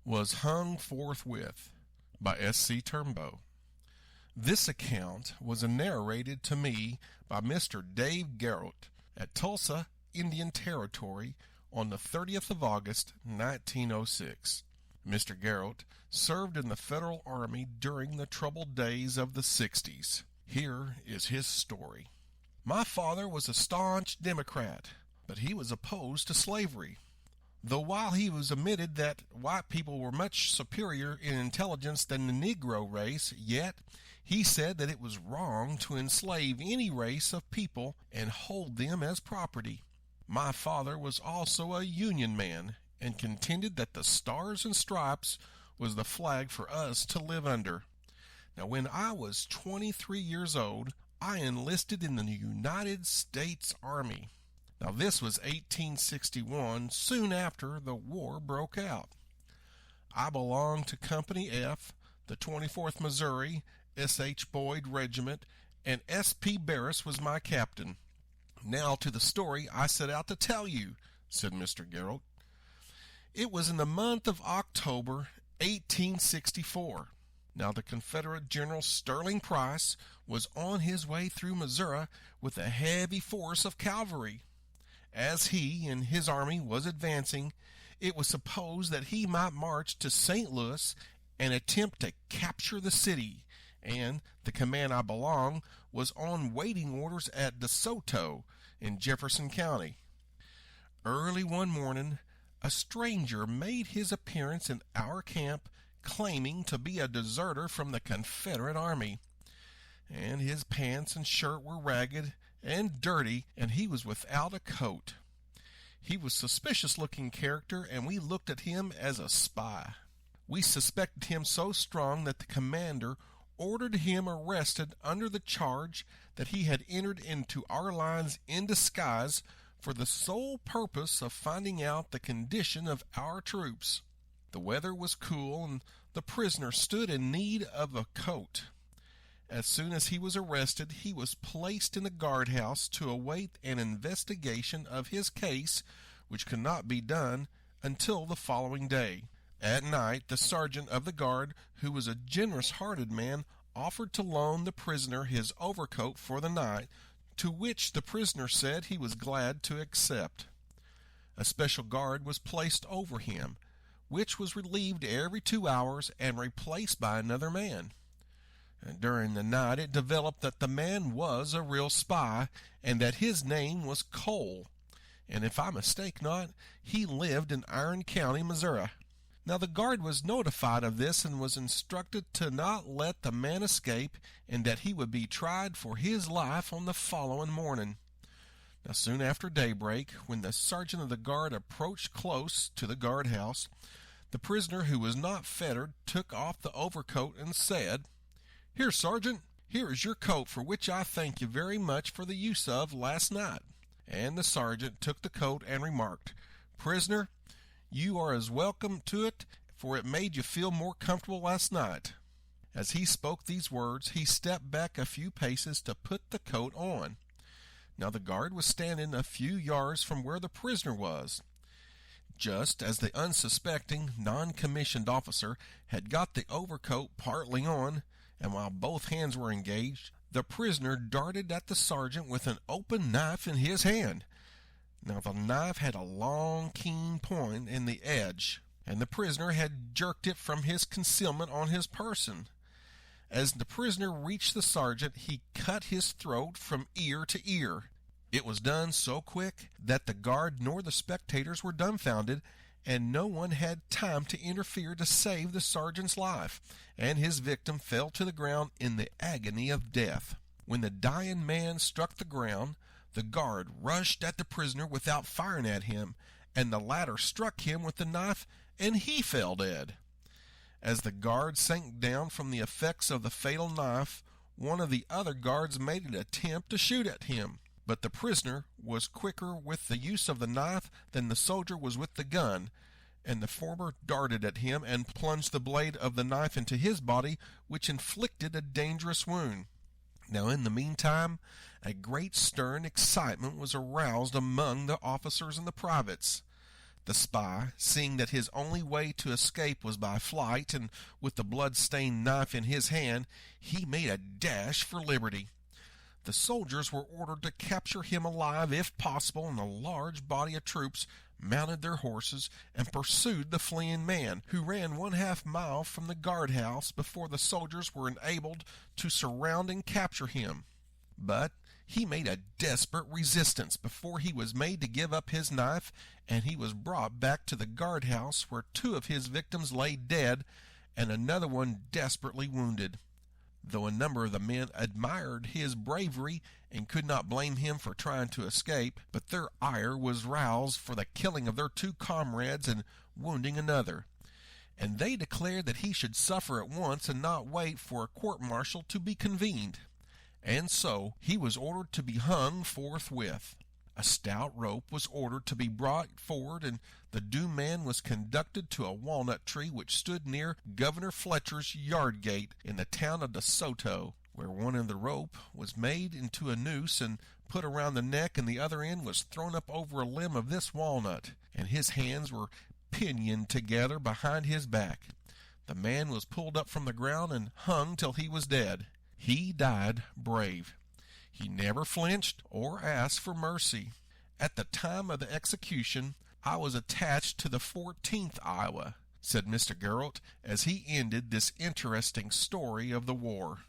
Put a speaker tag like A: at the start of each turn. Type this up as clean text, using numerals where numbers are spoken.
A: Was Hung Forthwith by S.C. Turnbo. This account was narrated to me by Mr. Dave Garrett at Tulsa, Indian Territory on the 30th of August, 1906. Mr. Garrett served in the Federal Army during the troubled days of the 60s. Here is his story. My father was a staunch Democrat, but he was opposed to slavery. Though while he was admitted that white people were much superior in intelligence than the Negro race, yet he said that it was wrong to enslave any race of people and hold them as property. My father was also a Union man and contended that the Stars and Stripes was the flag for us to live under. Now, when I was 23 years old, I enlisted in the United States Army. Now, this was 1861, soon after the war broke out. I belonged to Company F, the 24th Missouri, S.H. Boyd Regiment, and S.P. Barris was my captain. Now to the story I set out to tell you, said Mr. Garrett. It was in the month of October, 1864. Now the Confederate General Sterling Price was on his way through Missouri with a heavy force of cavalry. As he and his army was advancing, it was supposed that he might march to St. Louis and attempt to capture the city, and the command I belonged was on waiting orders at DeSoto in Jefferson County. Early one morning, a stranger made his appearance in our camp, claiming to be a deserter from the Confederate Army, and his pants and shirt were ragged and dirty, and he was without a coat. He was a suspicious-looking character, and we looked at him as a spy. We suspected him so strong that the commander ordered him arrested under the charge that he had entered into our lines in disguise for the sole purpose of finding out the condition of our troops. The weather was cool, and the prisoner stood in need of a coat. As soon as he was arrested, he was placed in the guardhouse to await an investigation of his case, which could not be done until the following day. At night, the sergeant of the guard, who was a generous-hearted man, offered to loan the prisoner his overcoat for the night, to which the prisoner said he was glad to accept. A special guard was placed over him, which was relieved every 2 hours and replaced by another man. During the night, it developed that the man was a real spy, and that his name was Cole, and if I mistake not, he lived in Iron County, Missouri. Now the guard was notified of this and was instructed to not let the man escape, and that he would be tried for his life on the following morning. Now soon after daybreak, when the sergeant of the guard approached close to the guardhouse, the prisoner, who was not fettered, took off the overcoat and said, "Here, Sergeant, here is your coat, for which I thank you very much for the use of last night." And the sergeant took the coat and remarked, "Prisoner, you are as welcome to it, for it made you feel more comfortable last night." As he spoke these words, he stepped back a few paces to put the coat on. Now the guard was standing a few yards from where the prisoner was. Just as the unsuspecting, non-commissioned officer had got the overcoat partly on, and while both hands were engaged, the prisoner darted at the sergeant with an open knife in his hand. Now the knife had a long, keen point in the edge, and the prisoner had jerked it from his concealment on his person. As the prisoner reached the sergeant, he cut his throat from ear to ear. It was done so quick that the guard nor the spectators were dumbfounded, and no one had time to interfere to save the sergeant's life, and his victim fell to the ground in the agony of death. When the dying man struck the ground, the guard rushed at the prisoner without firing at him, and the latter struck him with the knife, and he fell dead. As the guard sank down from the effects of the fatal knife, one of the other guards made an attempt to shoot at him, but the prisoner was quicker with the use of the knife than the soldier was with the gun, and the former darted at him and plunged the blade of the knife into his body, which inflicted a dangerous wound. Now in the meantime, a great stir and excitement was aroused among the officers and the privates. The spy, seeing that his only way to escape was by flight, and with the blood-stained knife in his hand, he made a dash for liberty. The soldiers were ordered to capture him alive if possible, and a large body of troops mounted their horses and pursued the fleeing man, who ran 1/2 mile from the guardhouse before the soldiers were enabled to surround and capture him. But he made a desperate resistance before he was made to give up his knife, and he was brought back to the guardhouse, where 2 of his victims lay dead and another one desperately wounded. Though a number of the men admired his bravery and could not blame him for trying to escape, but their ire was roused for the killing of their 2 comrades and wounding another, and they declared that he should suffer at once and not wait for a court-martial to be convened. And so he was ordered to be hung forthwith. A stout rope was ordered to be brought forward, and the doomed man was conducted to a walnut tree which stood near Governor Fletcher's yard gate in the town of De Soto, where one end of the rope was made into a noose and put around the neck, and the other end was thrown up over a limb of this walnut, and his hands were pinioned together behind his back. The man was pulled up from the ground and hung till he was dead. He died brave. He never flinched or asked for mercy. At the time of the execution, I was attached to the 14th Iowa, said Mr. Garrett as he ended this interesting story of the war.